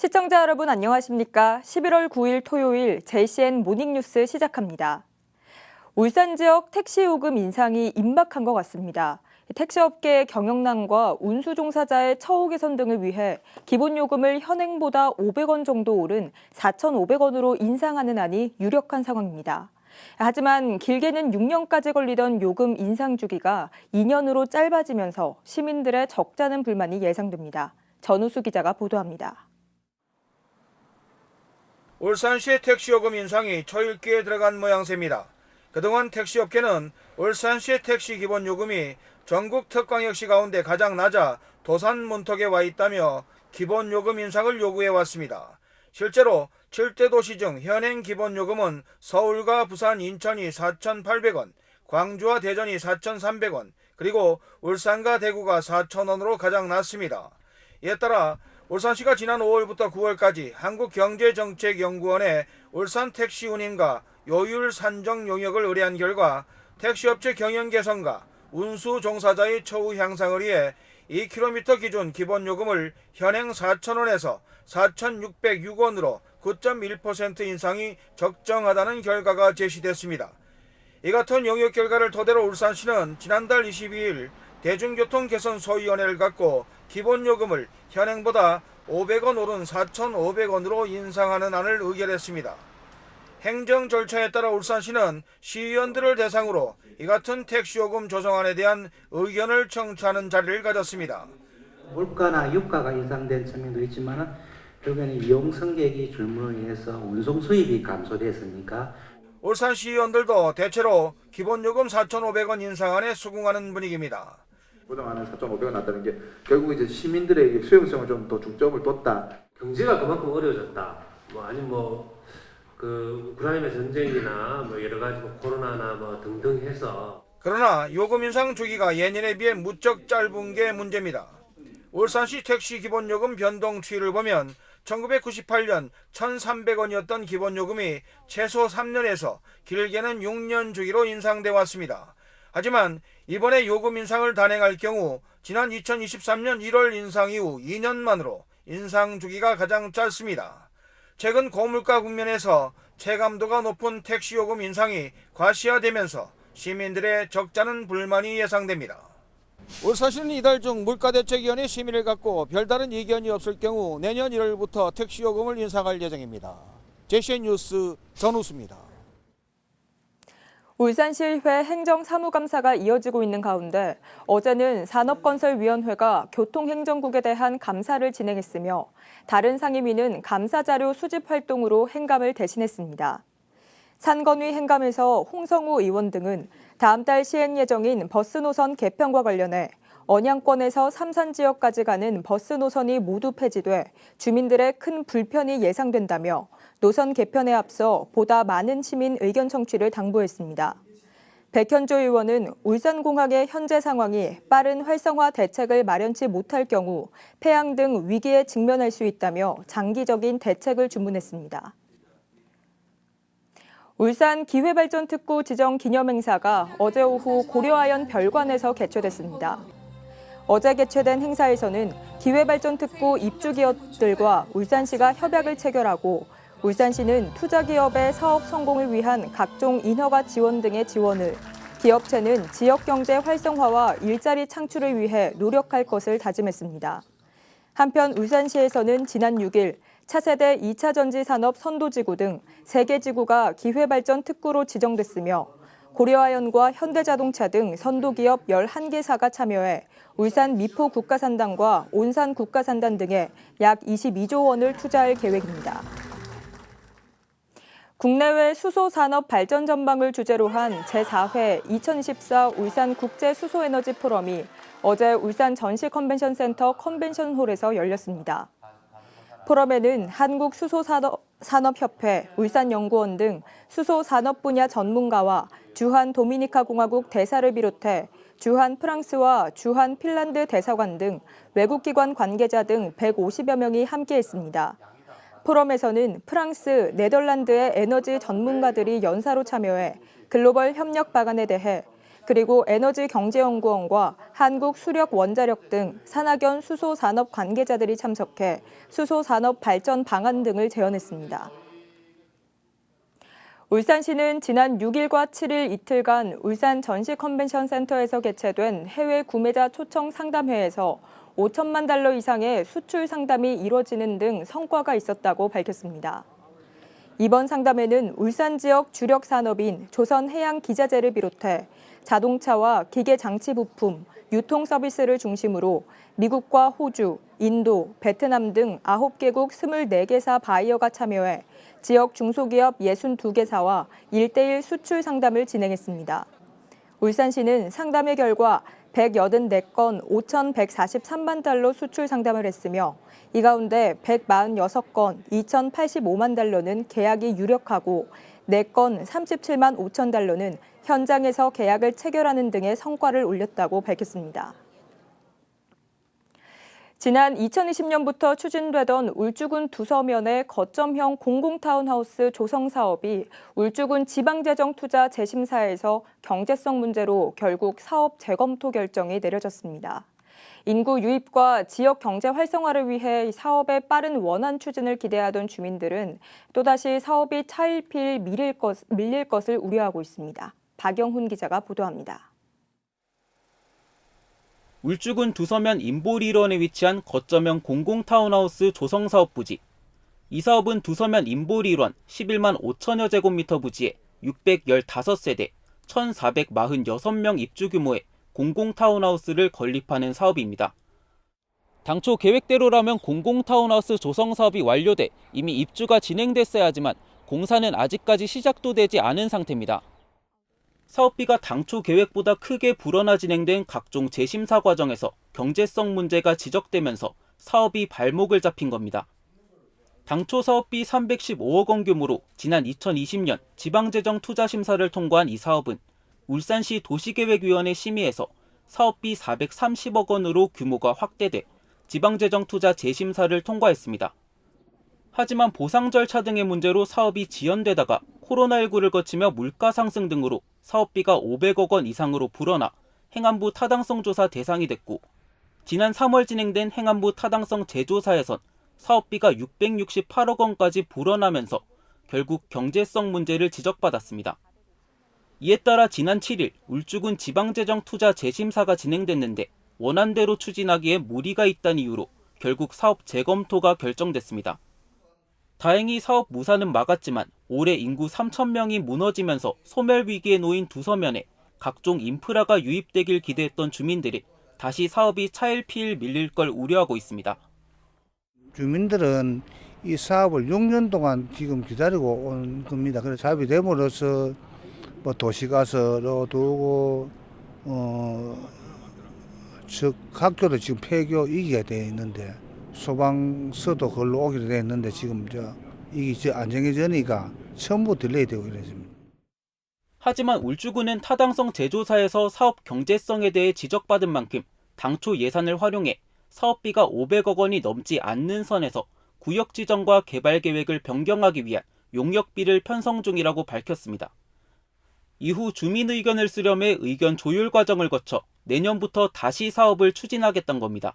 시청자 여러분 안녕하십니까? 11월 9일 토요일 JCN 모닝뉴스 시작합니다. 울산 지역 택시 요금 인상이 임박한 것 같습니다. 택시업계의 경영난과 운수 종사자의 처우 개선 등을 위해 기본 요금을 현행보다 500원 정도 오른 4,500원으로 인상하는 안이 유력한 상황입니다. 하지만 길게는 6년까지 걸리던 요금 인상 주기가 2년으로 짧아지면서 시민들의 적잖은 불만이 예상됩니다. 전우수 기자가 보도합니다. 울산시 택시요금 인상이 초읽기에 들어간 모양새입니다. 그동안 택시업계는 울산시 택시 기본요금이 전국 특광역시 가운데 가장 낮아 도산 문턱에 와 있다며 기본요금 인상을 요구해왔습니다. 실제로 7대 도시 중 현행 기본요금은 서울과 부산, 인천이 4,800원, 광주와 대전이 4,300원, 그리고 울산과 대구가 4,000원으로 가장 낮습니다. 이에 따라 울산시가 지난 5월부터 9월까지 한국경제정책연구원에 울산 택시 운임과 요율 산정 용역을 의뢰한 결과 택시업체 경영 개선과 운수 종사자의 처우 향상을 위해 2km 기준 기본요금을 현행 4,000원에서 4,606원으로 9.1% 인상이 적정하다는 결과가 제시됐습니다. 이 같은 용역 결과를 토대로 울산시는 지난달 22일 대중교통개선소위원회를 갖고 기본요금을 현행보다 500원 오른 4,500원으로 인상하는 안을 의결했습니다. 행정 절차에 따라 울산시는 시의원들을 대상으로 이 같은 택시요금 조정안에 대한 의견을 청취하는 자리를 가졌습니다. 물가나 유가가 인상된 측면도 있지만 결국에는 이용 승객이 줄므로 인해서 운송 수입이 감소됐으니까 울산 시의원들도 대체로 기본요금 4,500원 인상안에 수긍하는 분위기입니다. 그동안은 4,500원 났다는 게 결국 이제 시민들에게 수용성을 좀 더 중점을 뒀다. 경제가 그만큼 어려워졌다. 우크라이나 전쟁이나 여러 가지 코로나나 등등 해서. 그러나 요금 인상 주기가 예년에 비해 무척 짧은 게 문제입니다. 울산시 택시 기본요금 변동 추이를 보면 1998년 1,300원이었던 기본요금이 최소 3년에서 길게는 6년 주기로 인상돼 왔습니다. 하지만 이번에 요금 인상을 단행할 경우 지난 2023년 1월 인상 이후 2년 만으로 인상 주기가 가장 짧습니다. 최근 고물가 국면에서 체감도가 높은 택시 요금 인상이 과시화되면서 시민들의 적잖은 불만이 예상됩니다. 울산시는 이달 중 물가대책위원회 심의를 갖고 별다른 이견이 없을 경우 내년 1월부터 택시 요금을 인상할 예정입니다. JCN 뉴스 전우수입니다. 울산시의회 행정사무감사가 이어지고 있는 가운데 어제는 산업건설위원회가 교통행정국에 대한 감사를 진행했으며 다른 상임위는 감사자료 수집 활동으로 행감을 대신했습니다. 산건위 행감에서 홍성우 의원 등은 다음 달 시행 예정인 버스 노선 개편과 관련해 언양권에서 삼산 지역까지 가는 버스 노선이 모두 폐지돼 주민들의 큰 불편이 예상된다며 노선 개편에 앞서 보다 많은 시민 의견 청취를 당부했습니다. 백현조 의원은 울산공항의 현재 상황이 빠른 활성화 대책을 마련치 못할 경우 폐양 등 위기에 직면할 수 있다며 장기적인 대책을 주문했습니다. 울산 기회발전특구 지정 기념행사가 어제 오후 고려아연 별관에서 개최됐습니다. 어제 개최된 행사에서는 기회발전특구 입주기업들과 울산시가 협약을 체결하고 울산시는 투자기업의 사업 성공을 위한 각종 인허가 지원 등의 지원을, 기업체는 지역경제 활성화와 일자리 창출을 위해 노력할 것을 다짐했습니다. 한편 울산시에서는 지난 6일 차세대 2차 전지 산업 선도지구 등 3개 지구가 기회발전 특구로 지정됐으며 고려아연과 현대자동차 등 선도기업 11개사가 참여해 울산 미포 국가산단과 온산 국가산단 등에 약 22조 원을 투자할 계획입니다. 국내외 수소산업 발전 전망을 주제로 한 제4회 2024 울산 국제수소에너지 포럼이 어제 울산 전시컨벤션센터 컨벤션홀에서 열렸습니다. 포럼에는 한국수소산업협회, 울산연구원 등 수소산업 분야 전문가와 주한 도미니카 공화국 대사를 비롯해 주한 프랑스와 주한 핀란드 대사관 등 외국기관 관계자 등 150여 명이 함께했습니다. 포럼에서는 프랑스, 네덜란드의 에너지 전문가들이 연사로 참여해 글로벌 협력 방안에 대해 그리고 에너지경제연구원과 한국수력원자력 등 산학연 수소산업 관계자들이 참석해 수소산업 발전 방안 등을 제언했습니다. 울산시는 지난 6일과 7일 이틀간 울산 전시컨벤션센터에서 개최된 해외 구매자 초청 상담회에서 5천만 달러 이상의 수출 상담이 이뤄지는 등 성과가 있었다고 밝혔습니다. 이번 상담회는 울산 지역 주력 산업인 조선해양기자재를 비롯해 자동차와 기계장치 부품, 유통 서비스를 중심으로 미국과 호주, 인도, 베트남 등 9개국 24개사 바이어가 참여해 지역 중소기업 62개사와 1:1 수출 상담을 진행했습니다. 울산시는 상담회 결과 184건 5,143만 달러 수출 상담을 했으며 이 가운데 146건 2,085만 달러는 계약이 유력하고 4건 37만 5천 달러는 현장에서 계약을 체결하는 등의 성과를 올렸다고 밝혔습니다. 지난 2020년부터 추진되던 울주군 두서면의 거점형 공공타운하우스 조성 사업이 울주군 지방재정투자 재심사에서 경제성 문제로 결국 사업 재검토 결정이 내려졌습니다. 인구 유입과 지역 경제 활성화를 위해 사업의 빠른 원안 추진을 기대하던 주민들은 또다시 사업이 차일피일 밀릴 것을 우려하고 있습니다. 박영훈 기자가 보도합니다. 울주군 두서면 인보리런에 위치한 거점형 공공타운하우스 조성사업 부지. 이 사업은 두서면 인보리런 11만 5천여 제곱미터 부지에 615세대, 1,446명 입주 규모의 공공타운하우스를 건립하는 사업입니다. 당초 계획대로라면 공공타운하우스 조성사업이 완료돼 이미 입주가 진행됐어야 하지만 공사는 아직까지 시작도 되지 않은 상태입니다. 사업비가 당초 계획보다 크게 불어나 진행된 각종 재심사 과정에서 경제성 문제가 지적되면서 사업이 발목을 잡힌 겁니다. 당초 사업비 315억 원 규모로 지난 2020년 지방재정투자심사를 통과한 이 사업은 울산시 도시계획위원회 심의에서 사업비 430억 원으로 규모가 확대돼 지방재정투자 재심사를 통과했습니다. 하지만 보상 절차 등의 문제로 사업이 지연되다가 코로나19를 거치며 물가 상승 등으로 사업비가 500억 원 이상으로 불어나 행안부 타당성 조사 대상이 됐고 지난 3월 진행된 행안부 타당성 재조사에선 사업비가 668억 원까지 불어나면서 결국 경제성 문제를 지적받았습니다. 이에 따라 지난 7일 울주군 지방재정투자 재심사가 진행됐는데 원안대로 추진하기에 무리가 있다는 이유로 결국 사업 재검토가 결정됐습니다. 다행히 사업 무산은 막았지만 올해 인구 3,000명이 무너지면서 소멸 위기에 놓인 두서면에 각종 인프라가 유입되길 기대했던 주민들이 다시 사업이 차일피일 밀릴 걸 우려하고 있습니다. 주민들은 이 사업을 6년 동안 지금 기다리고 온 겁니다. 그래서 사업이 됨으로써 뭐 도시가스로 두고 즉 학교도 지금 폐교 이기가 되어 있는데 소방서도 걸로 오기로 되어 있는데 지금 이게 안 정해지니까 전부 딜레이되고 이랬습니다. 하지만 울주군은 타당성 재조사에서 사업 경제성에 대해 지적받은 만큼 당초 예산을 활용해 사업비가 500억 원이 넘지 않는 선에서 구역 지정과 개발 계획을 변경하기 위한 용역비를 편성 중이라고 밝혔습니다. 이후 주민 의견을 수렴해 의견 조율 과정을 거쳐 내년부터 다시 사업을 추진하겠다는 겁니다.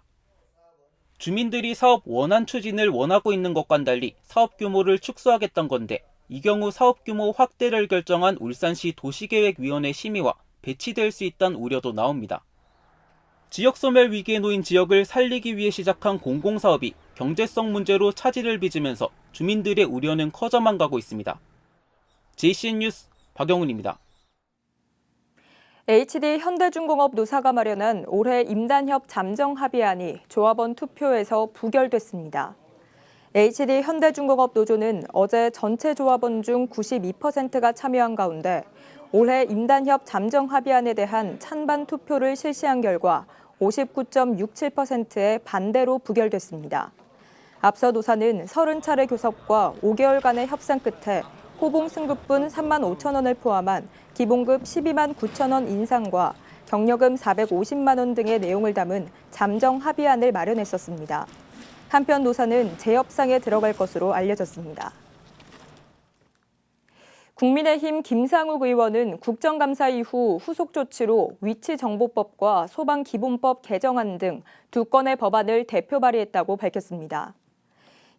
주민들이 사업 원안 추진을 원하고 있는 것과는 달리 사업 규모를 축소하겠다는 건데 이 경우 사업 규모 확대를 결정한 울산시 도시계획위원회 심의와 배치될 수 있다는 우려도 나옵니다. 지역 소멸 위기에 놓인 지역을 살리기 위해 시작한 공공사업이 경제성 문제로 차질을 빚으면서 주민들의 우려는 커져만 가고 있습니다. JCN 뉴스 박영훈입니다. HD 현대중공업 노사가 마련한 올해 임단협 잠정 합의안이 조합원 투표에서 부결됐습니다. HD 현대중공업 노조는 어제 전체 조합원 중 92%가 참여한 가운데 올해 임단협 잠정 합의안에 대한 찬반 투표를 실시한 결과 59.67%의 반대로 부결됐습니다. 앞서 노사는 30차례 교섭과 5개월간의 협상 끝에 호봉 승급분 3만 5천 원을 포함한 기본급 12만 9천 원 인상과 경력금 450만 원 등의 내용을 담은 잠정 합의안을 마련했었습니다. 한편 노사는 재협상에 들어갈 것으로 알려졌습니다. 국민의힘 김상욱 의원은 국정감사 이후 후속 조치로 위치정보법과 소방기본법 개정안 등 2건의 법안을 대표 발의했다고 밝혔습니다.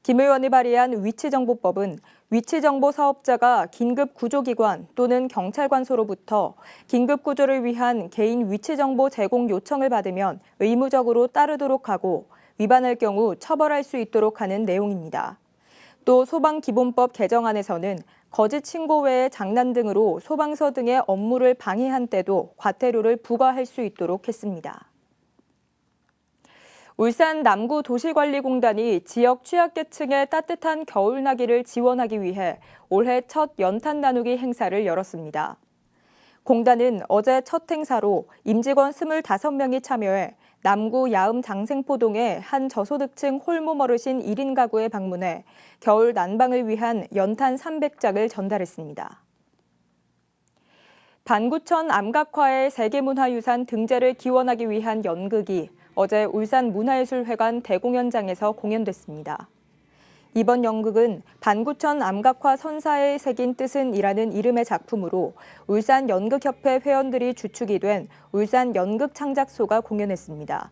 김 의원이 발의한 위치정보법은 위치정보 사업자가 긴급구조기관 또는 경찰관소로부터 긴급구조를 위한 개인 위치정보 제공 요청을 받으면 의무적으로 따르도록 하고 위반할 경우 처벌할 수 있도록 하는 내용입니다. 또 소방기본법 개정안에서는 거짓 신고 외에 장난 등으로 소방서 등의 업무를 방해한 때도 과태료를 부과할 수 있도록 했습니다. 울산 남구도시관리공단이 지역 취약계층의 따뜻한 겨울나기를 지원하기 위해 올해 첫 연탄 나누기 행사를 열었습니다. 공단은 어제 첫 행사로 임직원 25명이 참여해 남구 야음 장생포동의 한 저소득층 홀몸 어르신 1인 가구에 방문해 겨울 난방을 위한 연탄 300장을 전달했습니다. 반구천 암각화의 세계문화유산 등재를 기원하기 위한 연극이 어제 울산 문화예술회관 대공연장에서 공연됐습니다. 이번 연극은 반구천 암각화 선사에 새긴 뜻은 이라는 이름의 작품으로 울산 연극협회 회원들이 주축이 된 울산 연극창작소가 공연했습니다.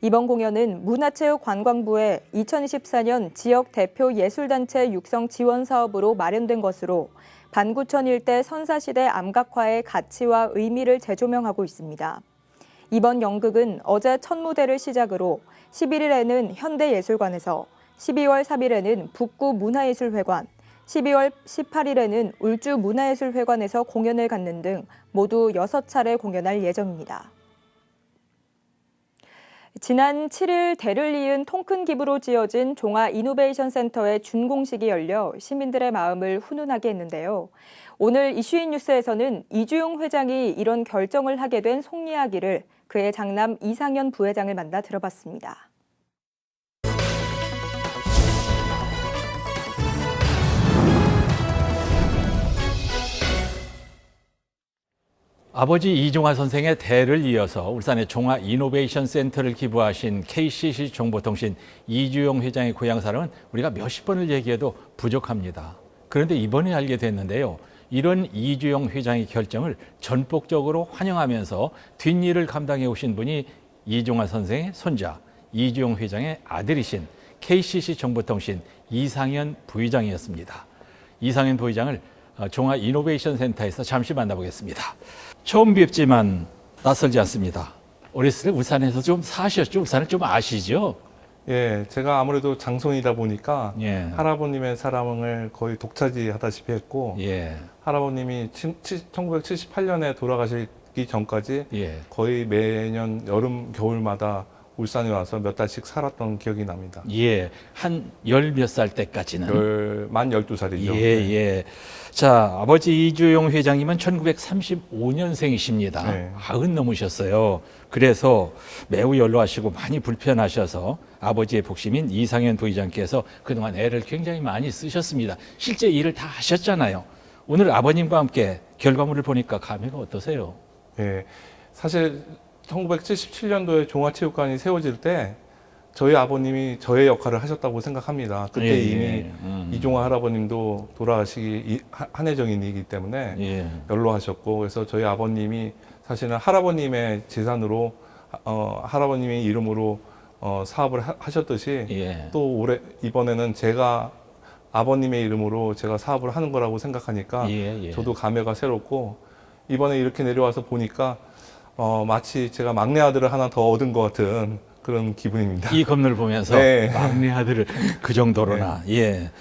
이번 공연은 문화체육관광부의 2024년 지역 대표 예술단체 육성 지원 사업으로 마련된 것으로 반구천 일대 선사시대 암각화의 가치와 의미를 재조명하고 있습니다. 이번 연극은 어제 첫 무대를 시작으로 11일에는 현대예술관에서 12월 3일에는 북구문화예술회관, 12월 18일에는 울주문화예술회관에서 공연을 갖는 등 모두 6차례 공연할 예정입니다. 지난 7일 대를 이은 통큰 기부로 지어진 종화 이노베이션 센터의 준공식이 열려 시민들의 마음을 훈훈하게 했는데요. 오늘 이슈인 뉴스에서는 이주용 회장이 이런 결정을 하게 된 속이야기를 그의 장남 이상현 부회장을 만나 들어봤습니다. 아버지 이종화 선생의 대를 이어서 울산의 종화 이노베이션 센터를 기부하신 KCC 정보통신 이주용 회장의 고향 사람은 우리가 몇십 번을 얘기해도 부족합니다. 그런데 이번에 알게 됐는데요. 이런 이주용 회장의 결정을 전폭적으로 환영하면서 뒷일을 감당해 오신 분이 이종화 선생의 손자, 이주용 회장의 아들이신 KCC 정보통신 이상현 부회장이었습니다. 이상현 부회장을 종화 이노베이션 센터에서 잠시 만나보겠습니다. 처음 뵙지만 낯설지 않습니다. 어렸을 때 울산에서 좀 사셨죠? 울산을 좀 아시죠? 예, 제가 아무래도 장손이다 보니까 예. 할아버님의 사랑을 거의 독차지하다시피 했고 예. 할아버님이 1978년에 돌아가시기 전까지 예. 거의 매년 여름, 겨울마다 울산에 와서 몇 달씩 살았던 기억이 납니다. 예, 한 열 몇 살 때까지는? 만 12살이죠. 예, 예. 자, 아버지 이주용 회장님은 1935년생이십니다. 네. 90 넘으셨어요. 그래서 매우 연로하시고 많이 불편하셔서 아버지의 복심인 이상현 부회장께서 그동안 애를 굉장히 많이 쓰셨습니다. 실제 일을 다 하셨잖아요. 오늘 아버님과 함께 결과물을 보니까 감회가 어떠세요? 예, 사실 1977년도에 종화체육관이 세워질 때 저희 아버님이 저의 역할을 하셨다고 생각합니다. 그때 예, 이미 예. 이종화 할아버님도 돌아가시기 한해정인이기 때문에 예. 연로하셨고, 그래서 저희 아버님이 사실은 할아버님의 재산으로 할아버님의 이름으로 사업을 하셨듯이 예. 또 이번에는 제가 아버님의 이름으로 제가 사업을 하는 거라고 생각하니까 예, 예. 저도 감회가 새롭고, 이번에 이렇게 내려와서 보니까 마치 제가 막내 아들을 하나 더 얻은 것 같은 그런 기분입니다. 이 건물 보면서 네. 막내 아들을 그 정도로나. 예.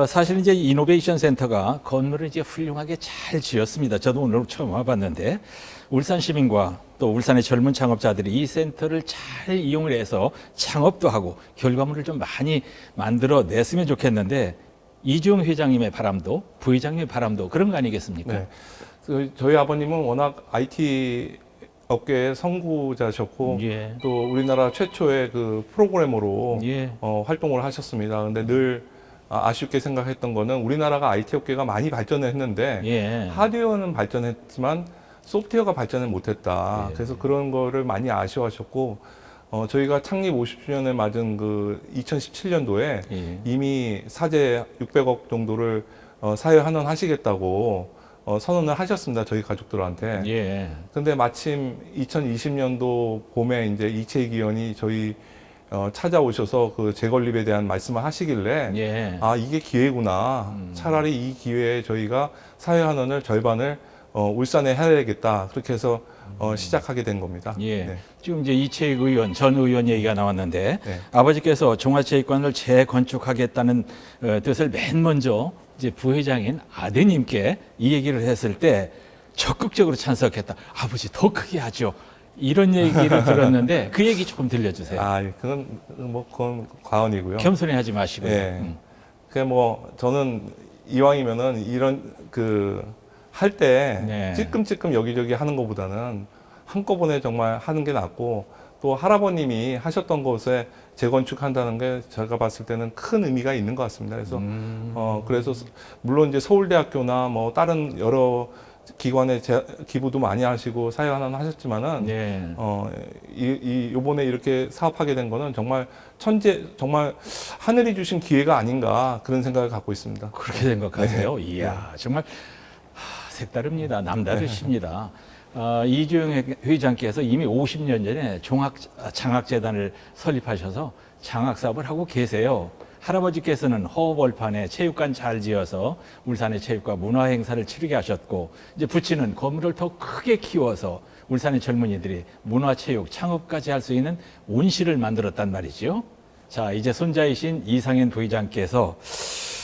사실 이제 이노베이션 센터가 건물을 이제 훌륭하게 잘 지었습니다. 저도 오늘 처음 와봤는데 울산 시민과 또 울산의 젊은 창업자들이 이 센터를 잘 이용을 해서 창업도 하고 결과물을 좀 많이 만들어 냈으면 좋겠는데 이주용 회장님의 바람도 부회장님의 바람도 그런 거 아니겠습니까? 네. 저희 아버님은 워낙 IT 업계의 선구자셨고 예. 또 우리나라 최초의 그 프로그래머로 예. 활동을 하셨습니다. 근데 늘 아쉽게 생각했던 거는 우리나라가 IT 업계가 많이 발전했는데 예. 하드웨어는 발전했지만 소프트웨어가 발전을 못했다. 예. 그래서 그런 거를 많이 아쉬워하셨고, 저희가 창립 50주년을 맞은 그 2017년도에 예. 이미 사재 600억 정도를 사회 환원하시겠다고 선언을 하셨습니다. 저희 가족들한테. 예. 근데 마침 2020년도 봄에 이제 이채익 의원이 저희 찾아오셔서 그 재건립에 대한 말씀을 하시길래 예. 아, 이게 기회구나. 차라리 이 기회에 저희가 사회 환원을 절반을 울산에 해야 되겠다. 그렇게 해서 시작하게 된 겁니다. 예. 네. 지금 이제 이채익 의원, 전 의원 얘기가 나왔는데 네. 아버지께서 종합체육관을 재건축하겠다는 뜻을 맨 먼저 이제 부회장인 아드님께 이 얘기를 했을 때 적극적으로 찬성했다. 아버지 더 크게 하죠. 이런 얘기를 들었는데 그 얘기 조금 들려주세요. 아, 그건 과언이고요. 겸손해하지 마시고요. 예. 저는 이왕이면은 이런 할 때 네. 찔끔찔끔 여기저기 하는 것보다는 한꺼번에 정말 하는 게 낫고, 또 할아버님이 하셨던 곳에 재건축한다는 게 제가 봤을 때는 큰 의미가 있는 것 같습니다. 그래서 그래서 물론 이제 서울대학교나 뭐 다른 여러 기관에 기부도 많이 하시고 사회 환원 하셨지만은 네. 요번에 이렇게 사업하게 된 거는 정말 정말 하늘이 주신 기회가 아닌가 그런 생각을 갖고 있습니다. 그렇게 생각하세요? 이야, 정말 색다릅니다. 남다르십니다. 이주영 회장께서 이미 50년 전에 장학재단을 설립하셔서 장학사업을 하고 계세요. 할아버지께서는 허벌판에 체육관 잘 지어서 울산의 체육과 문화행사를 치르게 하셨고, 이제 부친은 건물을 더 크게 키워서 울산의 젊은이들이 문화체육 창업까지 할 수 있는 온실을 만들었단 말이죠. 자, 이제 손자이신 이상현 부회장께서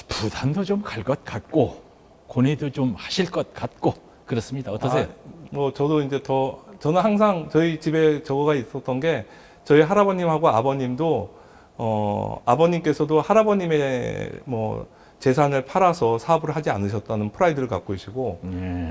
부담도 좀 갈 것 같고 고뇌도 좀 하실 것 같고 그렇습니다. 어떠세요? 저도 이제 저는 항상 저희 집에 저거가 있었던 게, 저희 할아버님하고 아버님도 아버님께서도 할아버님의 재산을 팔아서 사업을 하지 않으셨다는 프라이드를 갖고 계시고,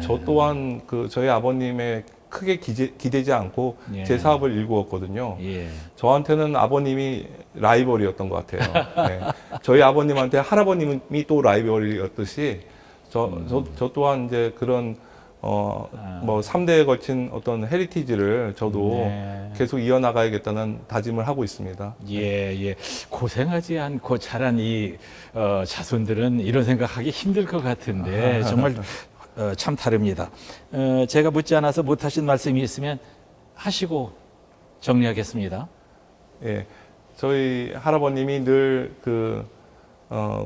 저 또한 저희 아버님의 크게 기대지 않고 제 사업을 일구었거든요. 예. 저한테는 아버님이 라이벌이었던 것 같아요. 네. 저희 아버님한테 할아버님이 또 라이벌이었듯이 저 또한 이제 그런 3대에 걸친 어떤 헤리티지를 저도 계속 이어나가야겠다는 다짐을 하고 있습니다. 예. 고생하지 않고 자란 이 자손들은 이런 생각하기 힘들 것 같은데 정말 참 다릅니다. 제가 묻지 않아서 못하신 말씀이 있으면 하시고 정리하겠습니다. 예, 저희 할아버님이 늘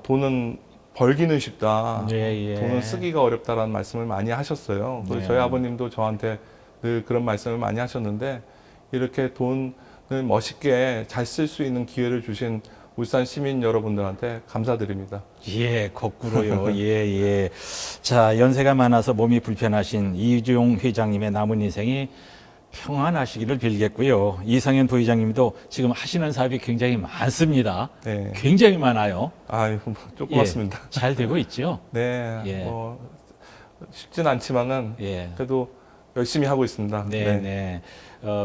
돈은 벌기는 쉽다. 예. 돈은 쓰기가 어렵다라는 말씀을 많이 하셨어요. 그래서 저희 아버님도 저한테 늘 그런 말씀을 많이 하셨는데, 이렇게 돈을 멋있게 잘 쓸 수 있는 기회를 주신 울산 시민 여러분들한테 감사드립니다. 예, 거꾸로요. 예. 자, 연세가 많아서 몸이 불편하신 이주용 회장님의 남은 인생이 평안하시기를 빌겠고요. 이상현 부회장님도 지금 하시는 사업이 굉장히 많습니다. 네. 굉장히 많아요. 조그맣습니다. 예, 잘 되고 있죠? 네. 예. 쉽진 않지만은 그래도 열심히 하고 있습니다. 네.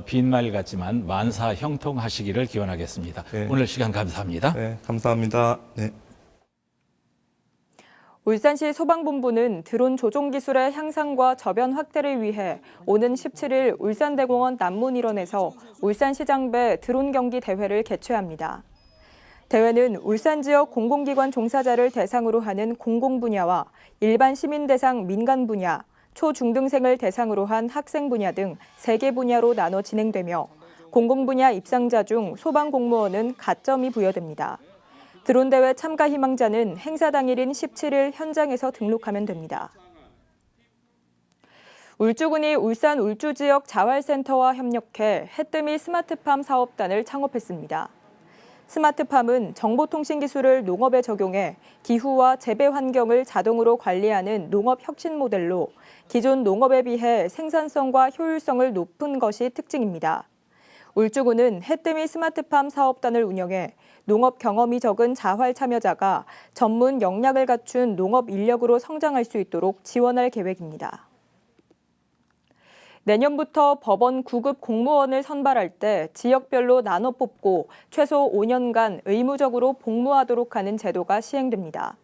빈말 같지만 만사 형통하시기를 기원하겠습니다. 네. 오늘 시간 감사합니다. 네, 감사합니다. 네. 울산시 소방본부는 드론 조종 기술의 향상과 저변 확대를 위해 오는 17일 울산대공원 남문 일원에서 울산시장배 드론 경기 대회를 개최합니다. 대회는 울산 지역 공공기관 종사자를 대상으로 하는 공공 분야와 일반 시민 대상 민간 분야, 초중등생을 대상으로 한 학생 분야 등 3개 분야로 나눠 진행되며, 공공 분야 입상자 중 소방공무원은 가점이 부여됩니다. 드론 대회 참가 희망자는 행사 당일인 17일 현장에서 등록하면 됩니다. 울주군이 울산 울주 지역 자활센터와 협력해 해뜨미 스마트팜 사업단을 창업했습니다. 스마트팜은 정보통신 기술을 농업에 적용해 기후와 재배 환경을 자동으로 관리하는 농업 혁신 모델로 기존 농업에 비해 생산성과 효율성을 높은 것이 특징입니다. 울주군은 해뜨미 스마트팜 사업단을 운영해 농업 경험이 적은 자활 참여자가 전문 역량을 갖춘 농업 인력으로 성장할 수 있도록 지원할 계획입니다. 내년부터 법원 9급 공무원을 선발할 때 지역별로 나눠 뽑고 최소 5년간 의무적으로 복무하도록 하는 제도가 시행됩니다.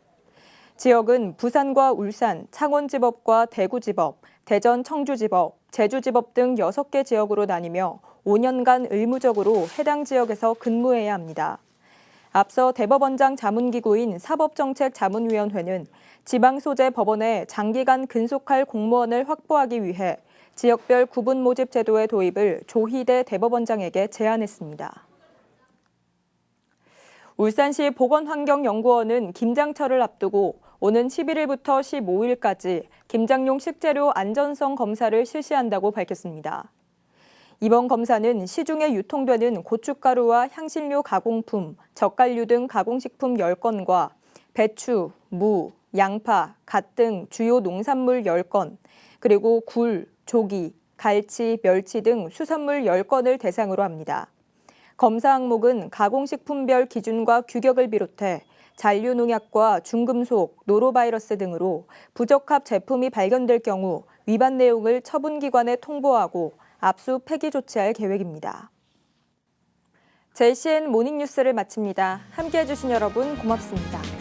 지역은 부산과 울산, 창원지법과 대구지법, 대전 청주지법, 제주지법 등 6개 지역으로 나뉘며 5년간 의무적으로 해당 지역에서 근무해야 합니다. 앞서 대법원장 자문기구인 사법정책자문위원회는 지방 소재 법원에 장기간 근속할 공무원을 확보하기 위해 지역별 구분 모집 제도의 도입을 조희대 대법원장에게 제안했습니다. 울산시 보건환경연구원은 김장철을 앞두고 오는 11일부터 15일까지 김장용 식재료 안전성 검사를 실시한다고 밝혔습니다. 이번 검사는 시중에 유통되는 고춧가루와 향신료 가공품, 젓갈류 등 가공식품 10건과 배추, 무, 양파, 갓 등 주요 농산물 10건, 그리고 굴, 조기, 갈치, 멸치 등 수산물 10건을 대상으로 합니다. 검사 항목은 가공식품별 기준과 규격을 비롯해 잔류농약과 중금속, 노로바이러스 등으로 부적합 제품이 발견될 경우 위반 내용을 처분기관에 통보하고 압수 폐기 조치할 계획입니다. JCN 모닝뉴스를 마칩니다. 함께해 주신 여러분 고맙습니다.